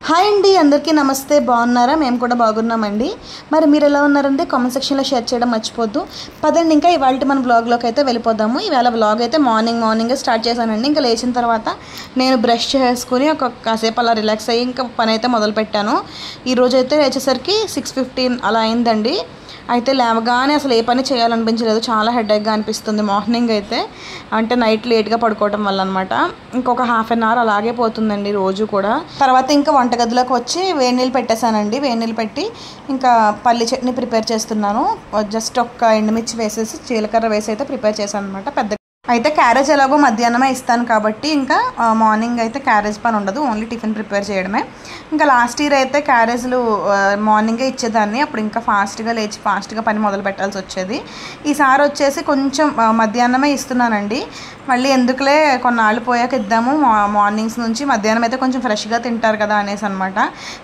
Hi అండి, అందరికీ నమస్తే. బాగున్నారా? మేము కూడా బాగున్నామండి. మరి మీరు ఎలా ఉన్నారండి? కామెంట్ సెక్షన్లో షేర్ చేయడం మర్చిపోద్దు. పదండి ఇంకా ఇవాళ మన బ్లాగ్లోకి అయితే వెళ్ళిపోదాము. ఇవాళ బ్లాగ్ అయితే మార్నింగే స్టార్ట్ చేశానండి. ఇంకా లేచిన తర్వాత నేను బ్రష్ చేసుకుని కాసేపు అలా రిలాక్స్ అయ్యి ఇంకా పని అయితే మొదలుపెట్టాను. ఈరోజు అయితే లేచేసరికి 6:15 అలా అయిందండి. అయితే లేవగానే అసలు ఏ పని చేయాలనిపించలేదు. చాలా హెడేక్గా అనిపిస్తుంది మార్నింగ్ అయితే, అంటే నైట్ లేట్గా పడుకోవటం వల్ల అనమాట. ఇంకొక హాఫ్ అన్ అవర్ అలాగే పోతుందండి రోజు కూడా. తర్వాత ఇంకా వంటగదిలోకి వచ్చి వేడి నీళ్ళు పెట్టేశానండి. వేడి నీళ్ళు పెట్టి ఇంకా పల్లి చట్నీ ప్రిపేర్ చేస్తున్నాను. జస్ట్ ఒక్క ఎండుమిర్చి వేసేసి జీలకర్ర వేసి అయితే ప్రిపేర్ చేశాను అనమాట. పెద్ద అయితే క్యారేజ్ ఎలాగో మధ్యాహ్నమే ఇస్తాను కాబట్టి ఇంకా మార్నింగ్ అయితే క్యారేజ్ పని ఉండదు, ఓన్లీ టిఫిన్ ప్రిపేర్ చేయడమే. ఇంకా లాస్ట్ ఇయర్ అయితే క్యారేజ్లు మార్నింగే ఇచ్చేదాన్ని. అప్పుడు ఇంకా ఫాస్ట్గా లేచి ఫాస్ట్గా పని మొదలు పెట్టాల్సి వచ్చేది. ఈసారి వచ్చేసి కొంచెం మధ్యాహ్నమే ఇస్తున్నానండి. మళ్ళీ ఎందుకులే కొన్నాళ్ళు పోయాక ఇద్దాము, మార్నింగ్స్ నుంచి మధ్యాహ్నం అయితే కొంచెం ఫ్రెష్గా తింటారు కదా అనేసి అనమాట.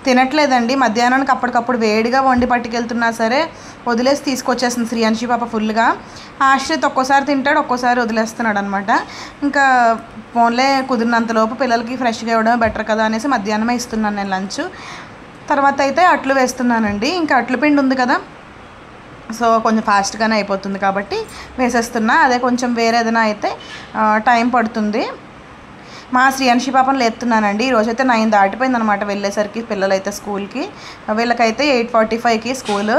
తినట్లేదండి. మధ్యాహ్నానికి అప్పటికప్పుడు వేడిగా వండి పట్టుకెళ్తున్నా సరే వదిలేసి తీసుకొచ్చేస్తుంది శ్రీయాన్షి పాప ఫుల్గా. ఆశ్రిత్ ఒక్కోసారి తింటాడు, ఒక్కోసారి వదిలేస్తున్నాడు అనమాట. ఇంకా ఫోన్లే కుదిరినంతలోపు పిల్లలకి ఫ్రెష్గా ఇవ్వడం బెటర్ కదా అనేసి మధ్యాహ్నమే ఇస్తున్నాను నేను లంచ్. తర్వాత అయితే అట్లు వేస్తున్నానండి. ఇంకా అట్లు పిండి ఉంది కదా, సో కొంచెం ఫాస్ట్గానే అయిపోతుంది కాబట్టి వేసేస్తున్నా. అదే కొంచెం వేరే ఏదైనా అయితే టైం పడుతుంది. మా శ్రీయాన్షి పాపను లేపుతున్నానండి. ఈరోజైతే 9 దాటిపోయింది అనమాట వెళ్ళేసరికి పిల్లలైతే స్కూల్కి. వీళ్ళకైతే 8:45కి స్కూలు.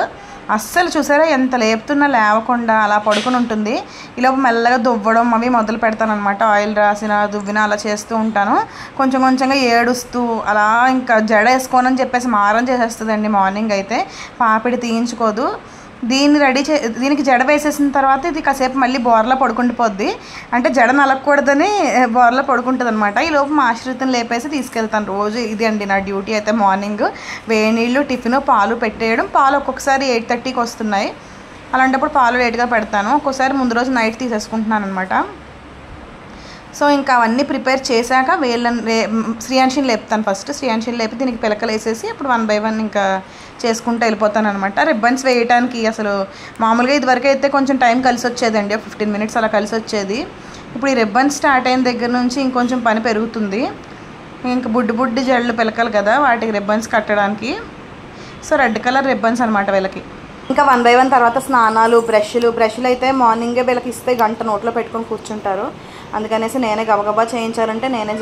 అస్సలు చూసారా ఎంత లేపుతున్నా లేవకుండా అలా పడుకుని ఉంటుంది. ఈలోపు మెల్లగా దువ్వడం అవి మొదలు పెడతానమాట. ఆయిల్ రాసిన దువ్విన అలా చేస్తూ ఉంటాను. కొంచెం కొంచెంగా ఏడుస్తూ అలా ఇంకా జడ వేసుకోనని చెప్పేసి మారం చేసేస్తుందండి. మార్నింగ్ అయితే పాపిడి తీయించుకోదు. దీనికి జడ వేసేసిన తర్వాత ఇది కాసేపు మళ్ళీ బోర్లా పడుకుంటుపోద్ది. అంటే జడ నలగకూడదని బోర్లా పడుకుంటుంది అనమాట. ఈ లోపు మా ఆశ్రితం లేపేసి తీసుకెళ్తాను రోజు. ఇది అండి నా డ్యూటీ అయితే. మార్నింగ్ వేడి నీళ్ళు, టిఫిన్, పాలు పెట్టేయడం. పాలు ఒక్కొక్కసారి 8:30కి వస్తున్నాయి. అలాంటప్పుడు పాలు లేట్గా పెడతాను. ఒక్కోసారి ముందు రోజు నైట్ తీసేసుకుంటున్నాను అనమాట. సో ఇంకా అవన్నీ ప్రిపేర్ చేశాక శ్రీయాన్షిని లేపుతాను. ఫస్ట్ శ్రీయాన్షిని లేపి దీనికి పిలకలు వేసేసి అప్పుడు 1 by 1 ఇంకా చేసుకుంటూ వెళ్ళిపోతాను అనమాట. రిబ్బన్స్ వేయడానికి అసలు మామూలుగా ఇదివరకు అయితే కొంచెం టైం కలిసి వచ్చేదండి, 15 minutes అలా కలిసి వచ్చేది. ఇప్పుడు ఈ రిబ్బన్స్ స్టార్ట్ అయిన దగ్గర నుంచి ఇంకొంచెం పని పెరుగుతుంది. ఇంకా బుడ్డి జళ్ళు పిలకలు కదా, వాటికి రిబ్బన్స్ కట్టడానికి. సో రెడ్ కలర్ రిబ్బన్స్ అనమాట వీళ్ళకి. ఇంకా 1 by 1 తర్వాత స్నానాలు, బ్రష్లు అయితే మార్నింగే వీళ్ళకి ఇస్తే గంట నోట్లో పెట్టుకొని కూర్చుంటారు. అందుకనేసి నేనే గబగబా చేయించాలంటే నేనే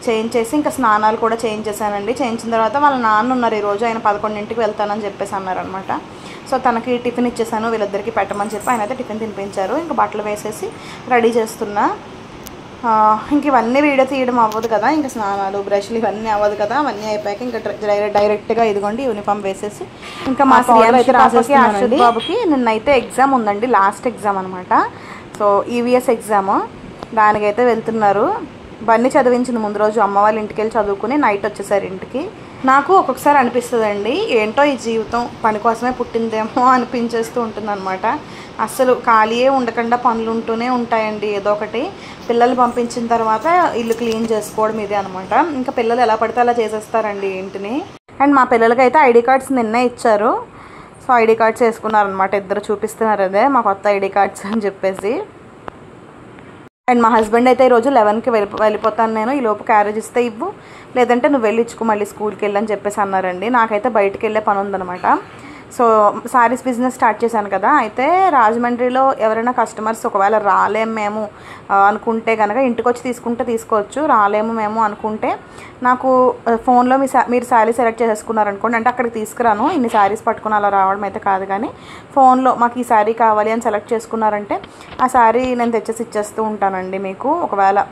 చేయించేసి ఇంకా స్నానాలు కూడా చేయించేసానండి. చేయించిన తర్వాత వాళ్ళ నాన్న ఉన్నారు ఈరోజు. ఆయన 11ంటికి వెళ్తానని చెప్పేసి అన్నారనమాట. సో తనకి టిఫిన్ ఇచ్చేసాను, వీళ్ళిద్దరికి పెట్టమని చెప్పి ఆయన అయితే టిఫిన్ తినిపించారు. ఇంకా బట్టలు వేసేసి రెడీ చేస్తున్నా. ఇంక ఇవన్నీ వీడియో తీయడం అవ్వదు కదా, ఇంకా స్నానాలు, బ్రష్లు ఇవన్నీ అవ్వదు కదా. అవన్నీ అయిపోయాక ఇంకా డైరెక్ట్గా ఇదిగోండి యూనిఫామ్ వేసేసి ఇంకా మా ఆశ్రిత్ బాబుకి నిన్నైతే ఎగ్జామ్ ఉందండి, లాస్ట్ ఎగ్జామ్ అనమాట. సో EVS ఎగ్జామ్, దానికైతే వెళ్తున్నారు. బన్నీ చదివించింది ముందు రోజు అమ్మ వాళ్ళ ఇంటికి వెళ్ళి చదువుకుని నైట్ వచ్చేసారు ఇంటికి. నాకు ఒక్కొక్కసారి అనిపిస్తుందండి, ఏంటో ఈ జీవితం పని కోసమే పుట్టిందేమో అనిపించేస్తూ ఉంటుంది అనమాట. అస్సలు ఖాళీయే ఉండకుండా పనులు ఉంటూనే ఉంటాయండి ఏదో ఒకటి. పిల్లలు పంపించిన తర్వాత ఇల్లు క్లీన్ చేసుకోవడం ఇదే అనమాట. ఇంకా పిల్లలు ఎలా పడితే అలా చేసేస్తారండి ఇంటిని. అండ్ మా పిల్లలకైతే ID కార్డ్స్ నిన్నే ఇచ్చారు. సో ID కార్డ్స్ వేసుకున్నారనమాట. ఇద్దరు చూపిస్తున్నారు అదే మా కొత్త ID కార్డ్స్ అని చెప్పేసి. అండ్ మా హస్బెండ్ అయితే ఈరోజు 11కి వెళ్ళిపోతాను నేను, ఈలోపు క్యారేజ్ ఇస్తే ఇవ్వు, లేదంటే నువ్వు వెళ్ళి ఇచ్చుకో మళ్ళీ స్కూల్కి వెళ్ళని చెప్పేసి అన్నారండి. నాకైతే బయటికి వెళ్ళే పని ఉందనమాట. సో శారీస్ బిజినెస్ స్టార్ట్ చేశాను కదా, అయితే రాజమండ్రిలో ఎవరైనా కస్టమర్స్ ఒకవేళ రాలేము మేము అనుకుంటే కనుక ఇంటికి వచ్చి తీసుకుంటే తీసుకోవచ్చు. రాలేము మేము అనుకుంటే నాకు ఫోన్లో మీరు శారీ సెలెక్ట్ చేసేసుకున్నారనుకోండి, అంటే అక్కడికి తీసుకురాను, ఇన్ని శారీస్ పట్టుకుని అలా రావడం అయితే కాదు, కానీ ఫోన్లో మాకు ఈ శారీ కావాలి అని సెలెక్ట్ చేసుకున్నారంటే ఆ శారీ నేను తెచ్చేసి ఇచ్చేస్తూ ఉంటానండి మీకు. ఒకవేళ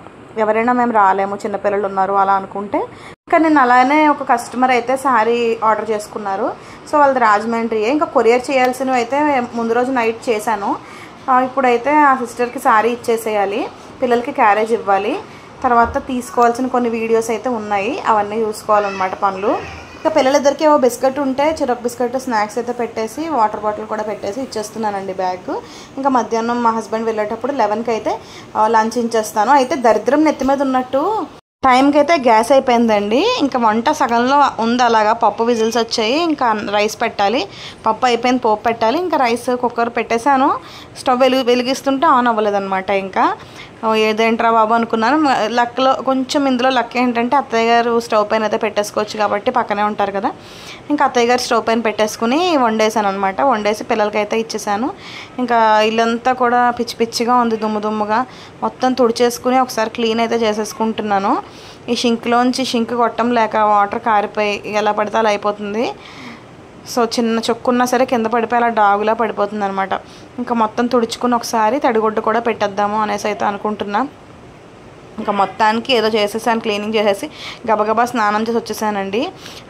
ఎవరైనా మేము రాలేము, చిన్నపిల్లలు ఉన్నారు అలా అనుకుంటే. ఇంకా నేను అలానే ఒక కస్టమర్ అయితే శారీ ఆర్డర్ చేసుకున్నారు. సో వాళ్ళది రాజమండ్రియే. ఇంకా కొరియర్ చేయాల్సినవి అయితే ముందు రోజు నైట్ చేశాను. ఇప్పుడైతే ఆ సిస్టర్కి శారీ ఇచ్చేసేయాలి, పిల్లలకి క్యారేజ్ ఇవ్వాలి, తర్వాత తీసుకోవాల్సిన కొన్ని వీడియోస్ అయితే ఉన్నాయి, అవన్నీ చూసుకోవాలన్నమాట పనులు. ఇంకా పిల్లలిద్దరికి ఏవో బిస్కెట్ ఉంటే చిరక్ బిస్కెట్ స్నాక్స్ అయితే పెట్టేసి వాటర్ బాటిల్ కూడా పెట్టేసి ఇచ్చేస్తున్నానండి బ్యాగ్. ఇంకా మధ్యాహ్నం మా హస్బెండ్ వెళ్ళేటప్పుడు 11కి అయితే లంచ్ ఇచ్చేస్తాను. అయితే దరిద్రం నెత్తి మీద ఉన్నట్టు టైంకి అయితే గ్యాస్ అయిపోయిందండి. ఇంకా వంట సగంలో ఉంది, అలాగా పప్పు విజిల్స్ వచ్చాయి. ఇంకా రైస్ పెట్టాలి, పప్పు అయిపోయింది, పోపు పెట్టాలి. ఇంకా రైస్ కుక్కర్ పెట్టేశాను. స్టవ్ వెలిగిస్తుంటే ఆన్ అవ్వలేదన్నమాట. ఇంకా ఏదేంట్రా బాబు అనుకున్నాను. లక్లో కొంచెం ఇందులో లక్ ఏంటంటే అత్తయ్య గారు స్టవ్ పైన అయితే పెట్టేసుకోవచ్చు కాబట్టి పక్కనే ఉంటారు కదా. ఇంకా అత్తయ్య గారు స్టవ్ పైన పెట్టేసుకుని వండేసాను అనమాట. వండేసి పిల్లలకి అయితే ఇచ్చేసాను. ఇంకా ఇల్లంతా కూడా పిచ్చి పిచ్చిగా ఉంది, దుమ్ముగా. మొత్తం తుడిచేసుకుని ఒకసారి క్లీన్ అయితే చేసేసుకుంటున్నాను. ఈ షింక్ కొట్టం లేక వాటర్ కారిపోయి ఎలా పడితే అలా అయిపోతుంది. సో చిన్న చొక్కున్నా సరే కింద పడిపోయి అలా డాగులా పడిపోతుంది అనమాట. ఇంకా మొత్తం తుడుచుకుని ఒకసారి తడిగుడ్డు కూడా పెట్టేద్దాము అనేసి అయితే అనుకుంటున్నా. ఇంకా మొత్తానికి ఏదో చేసేసాను, క్లీనింగ్ చేసేసి గబగబా స్నానం చేసి వచ్చేసానండి.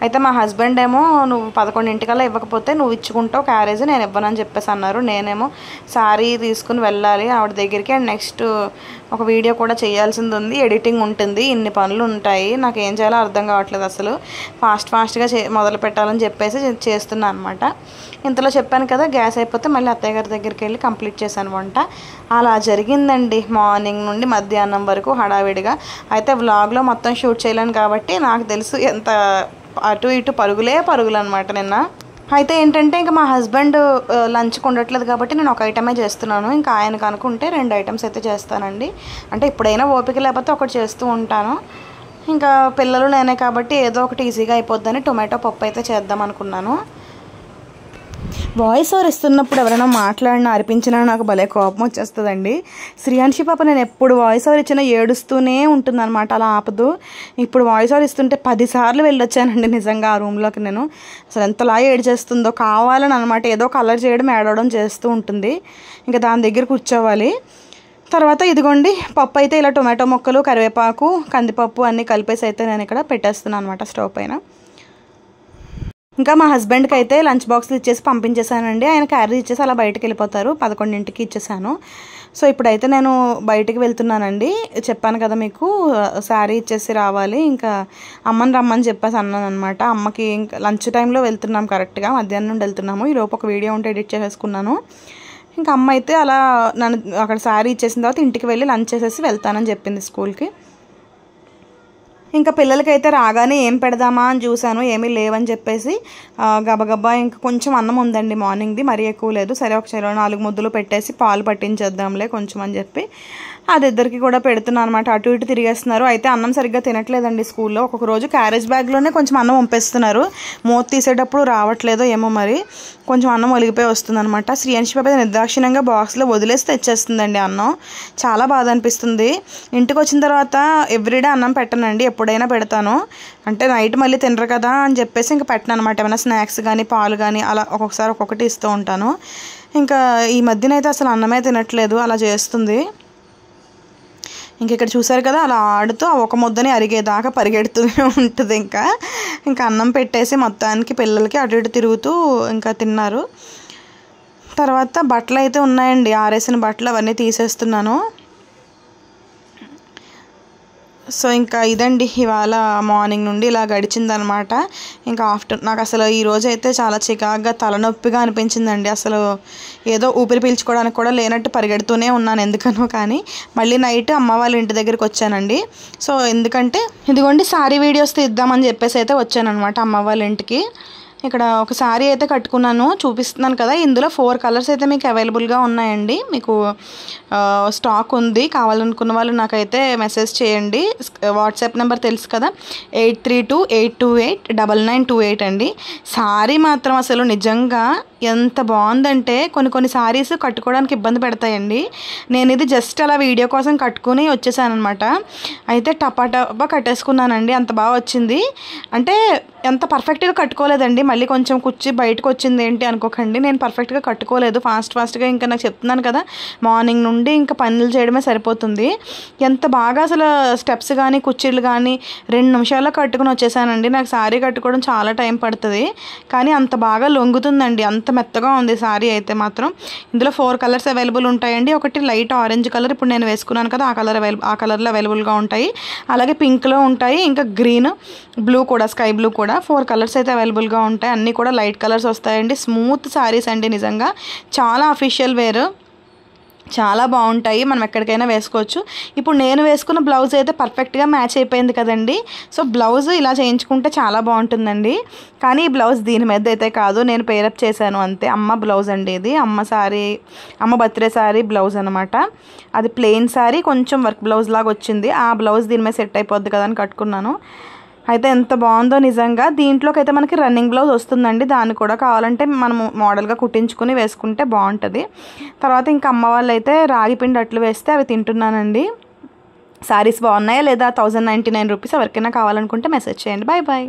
అయితే మా హస్బెండ్ ఏమో నువ్వు 11 ఇవ్వకపోతే నువ్వు ఇచ్చుకుంటావు క్యారేజ్, నేను ఇవ్వనని చెప్పేసి అన్నారు. నేనేమో శారీ తీసుకుని వెళ్ళాలి ఆవిడ దగ్గరికి. అండ్ నెక్స్ట్ ఒక వీడియో కూడా చేయాల్సింది ఉంది, ఎడిటింగ్ ఉంటుంది, ఇన్ని పనులు ఉంటాయి, నాకు ఏం చేయాలో అర్థం కావట్లేదు అసలు. ఫాస్ట్గా మొదలు పెట్టాలని చెప్పేసి చేస్తున్నాను అనమాట. ఇంతలో చెప్పాను కదా గ్యాస్ అయిపోతే మళ్ళీ అత్తయ్య గారి దగ్గరికి వెళ్ళి కంప్లీట్ చేశాను వంట. అలా జరిగిందండి మార్నింగ్ నుండి మధ్యాహ్నం వరకు హడావిడిగా. అయితే వ్లాగ్లో మొత్తం షూట్ చేయలేను కాబట్టి నాకు తెలుసు ఎంత అటు ఇటు పరుగులు అనమాట నిన్న. అయితే ఏంటంటే ఇంకా మా హస్బెండ్ లంచ్కి ఉండట్లేదు కాబట్టి నేను ఒక ఐటమే చేస్తున్నాను. ఇంకా ఆయనకు అనుకుంటే 2 ఐటమ్స్ అయితే చేస్తానండి. అంటే ఇప్పుడైనా ఓపిక లేకపోతే ఒకటి చేస్తూ ఉంటాను. ఇంకా పిల్లలు నేనే కాబట్టి ఏదో ఒకటి ఈజీగా అయిపోద్దని టొమాటో పప్పు అయితే చేద్దాం అనుకున్నాను. వాయిస్ ఓవర్ ఇస్తున్నప్పుడు ఎవరైనా మాట్లాడినా అర్పించినా నాకు భలే కోపం వచ్చేస్తుందండి. శ్రీయాన్షి పాప నేను ఎప్పుడు వాయిస్ ఓవర్ ఇచ్చినా ఏడుస్తూనే ఉంటుంది అనమాట, అలా ఆపదు. ఇప్పుడు వాయిస్ ఓవర్ ఇస్తుంటే 10 సార్లు వెళ్ళొచ్చానండి నిజంగా ఆ రూమ్లోకి. నేను అసలు ఎంతలా ఏడ్చేస్తుందో కావాలని అనమాట, ఏదో కలర్ చేయడం ఏడవడం చేస్తూ ఉంటుంది. ఇంకా దాని దగ్గర కూర్చోవాలి. తర్వాత ఇదిగోండి పప్పు అయితే ఇలా టొమాటో ముక్కలు, కరివేపాకు, కందిపప్పు అన్నీ కలిపేసి అయితే నేను ఇక్కడ పెట్టేస్తున్నాను అనమాట స్టవ్ పైన. ఇంకా మా హస్బెండ్కి అయితే లంచ్ బాక్స్లు ఇచ్చేసి పంపించేశానండి. ఆయన క్యారేజ్ ఇచ్చేసి అలా బయటకు వెళ్ళిపోతారు. 11కి ఇచ్చేసాను. సో ఇప్పుడైతే నేను బయటికి వెళ్తున్నానండి. చెప్పాను కదా మీకు శారీ ఇచ్చేసి రావాలి, ఇంకా అమ్మని రమ్మని చెప్పేసి అన్నాను అనమాట. అమ్మకి ఇంకా లంచ్ టైంలో వెళ్తున్నాం, కరెక్ట్గా మధ్యాహ్నం నుండి వెళ్తున్నాము. ఈలోపు ఒక వీడియో ఉంటే ఎడిట్ చేసేసుకున్నాను. ఇంకా అమ్మ అయితే అలా నన్ను అక్కడ శారీ ఇచ్చేసిన తర్వాత ఇంటికి వెళ్ళి లంచ్ చేసేసి వెళ్తానని చెప్పింది స్కూల్కి. ఇంకా పిల్లలకైతే రాగానే ఏం పెడదామా అని చూశాను, ఏమీ లేవని చెప్పేసి గబగబా ఇంకా కొంచెం అన్నం ఉందండి మార్నింగ్ది, మరీ ఎక్కువ లేదు. సరే ఒక 4 ముద్దలు పెట్టేసి పాలు పట్టించేద్దాంలే కొంచెం అని చెప్పి అది ఇద్దరికి కూడా పెడుతున్నాను అనమాట. అటు ఇటు తిరిగేస్తున్నారు. అయితే అన్నం సరిగ్గా తినట్లేదండి స్కూల్లో. ఒక్కొక్క రోజు క్యారేజ్ బ్యాగ్లోనే కొంచెం అన్నం పంపిస్తున్నారు, మూత తీసేటప్పుడు రావట్లేదో ఏమో మరి, కొంచెం అన్నం ఒలిగిపోయి వస్తుంది అనమాట. శ్రీయాన్షి పాప నిర్దాక్షిణ్యంగా బాక్స్లో వదిలేసి తెచ్చేస్తుందండి అన్నం. చాలా బాధ అనిపిస్తుంది. ఇంటికి వచ్చిన తర్వాత ఎవ్రీడే అన్నం పెట్టనండి, ఎప్పుడైనా పెడతాను. అంటే నైట్ మళ్ళీ తినరు కదా అని చెప్పేసి ఇంకా పెట్టను అనమాట. ఏమైనా స్నాక్స్ కానీ పాలు కానీ అలా ఒక్కొక్కసారి ఒక్కొక్కటి ఇస్తూ ఉంటాను. ఇంకా ఈ మధ్యనైతే అసలు అన్నమే తినట్లేదు, అలా చేస్తుంది. ఇంక ఇక్కడ చూసారు కదా అలా ఆడుతూ ఒక ముద్దని అరిగేదాకా పరిగెడుతూనే ఉంటుంది. ఇంకా అన్నం పెట్టేసి మొత్తానికి పిల్లలకి అటు ఇటు తిరుగుతూ ఇంకా తిన్నారు. తర్వాత బట్టలు అయితే ఉన్నాయండి, ఆరేసిన బట్టలు అవన్నీ తీసేస్తున్నాను. సో ఇంకా ఇదండి ఇవాళ మార్నింగ్ నుండి ఇలా గడిచిందనమాట. ఇంకా నాకు అసలు ఈరోజు అయితే చాలా చికాగ్గా తలనొప్పిగా అనిపించిందండి. అసలు ఏదో ఊపిరి పీల్చుకోవడానికి కూడా లేనట్టు పరిగెడుతూనే ఉన్నాను ఎందుకనో. కానీ మళ్ళీ నైట్ అమ్మ వాళ్ళ ఇంటి దగ్గరికి వచ్చానండి. సో ఎందుకంటే ఇదిగోండి శారీ వీడియోస్ తీద్దామని చెప్పేసి అయితే వచ్చానమాట అమ్మ వాళ్ళ ఇంటికి. ఇక్కడ ఒక శారీ అయితే కట్టుకున్నాను, చూపిస్తున్నాను కదా. ఇందులో 4 కలర్స్ అయితే మీకు అవైలబుల్గా ఉన్నాయండి. మీకు స్టాక్ ఉంది, కావాలనుకున్న వాళ్ళు నాకైతే మెసేజ్ చేయండి. వాట్సాప్ నెంబర్ తెలుసు కదా, 8328289928 అండి. శారీ మాత్రం అసలు నిజంగా ఎంత బాగుందంటే కొన్ని శారీస్ కట్టుకోవడానికి ఇబ్బంది పెడతాయండి. నేను ఇది జస్ట్ అలా వీడియో కోసం కట్టుకుని వచ్చేసాను అనమాట. అయితే టపా కట్టేసుకున్నానండి, అంత బాగా వచ్చింది. అంటే ఎంత పర్ఫెక్ట్గా కట్టుకోలేదండి, మళ్ళీ కొంచెం కుచ్చి బయటకు వచ్చింది ఏంటి అనుకోకండి. నేను పర్ఫెక్ట్గా కట్టుకోలేదు, ఫాస్ట్గా ఇంకా నాకు చెప్తున్నాను కదా మార్నింగ్ నుండి ఇంకా పనులు చేయడమే సరిపోతుంది. ఎంత బాగా అసలు స్టెప్స్ కానీ కుర్చీలు కానీ 2 నిమిషాల్లో కట్టుకుని వచ్చేసానండి. నాకు శారీ కట్టుకోవడం చాలా టైం పడుతుంది, కానీ అంత బాగా లొంగుతుందండి, అంత మెత్తగా ఉంది శారీ అయితే మాత్రం. ఇందులో 4 కలర్స్ అవైలబుల్ ఉంటాయండి. ఒకటి లైట్ ఆరెంజ్ కలర్, ఇప్పుడు నేను వేసుకున్నాను కదా ఆ కలర్లో అవైలబుల్గా ఉంటాయి. అలాగే పింక్లో ఉంటాయి, ఇంకా గ్రీన్, బ్లూ కూడా, స్కై బ్లూ కూడా 4 కలర్స్ అయితే అవైలబుల్గా ఉంటాయి. అన్నీ కూడా లైట్ కలర్స్ వస్తాయండి. స్మూత్ శారీస్ అండి, నిజంగా చాలా అఫీషియల్ వేర్. చాలా బాగుంటాయి, మనం ఎక్కడికైనా వేసుకోవచ్చు. ఇప్పుడు నేను వేసుకున్న బ్లౌజ్ అయితే పర్ఫెక్ట్గా మ్యాచ్ అయిపోయింది కదండి. సో బ్లౌజ్ ఇలా చేయించుకుంటే చాలా బాగుంటుందండి. కానీ ఈ బ్లౌజ్ దీని మీద అయితే కాదు, నేను పేరప్ చేశాను అంతే. అమ్మ బ్లౌజ్ అండి ఇది, అమ్మ బర్త్డే శారీ బ్లౌజ్ అనమాట. అది ప్లెయిన్ శారీ, కొంచెం వర్క్ బ్లౌజ్ లాగా వచ్చింది. ఆ బ్లౌజ్ దీని మీద సెట్ అయిపోద్ది కదా అని కట్టుకున్నాను. అయితే ఎంత బాగుందో నిజంగా. దీంట్లోకి అయితే మనకి రన్నింగ్ బ్లౌజ్ వస్తుందండి, దాన్ని కూడా కావాలంటే మనము మోడల్గా కుట్టించుకుని వేసుకుంటే బాగుంటుంది. తర్వాత ఇంకా అమ్మ వాళ్ళు అయితే రాగి పిండి అట్లు వేస్తే అవి తింటున్నానండి. శారీస్ బాగున్నాయా లేదా? 1099 రూపీస్. ఎవరికైనా కావాలనుకుంటే మెసేజ్ చేయండి. Bye bye.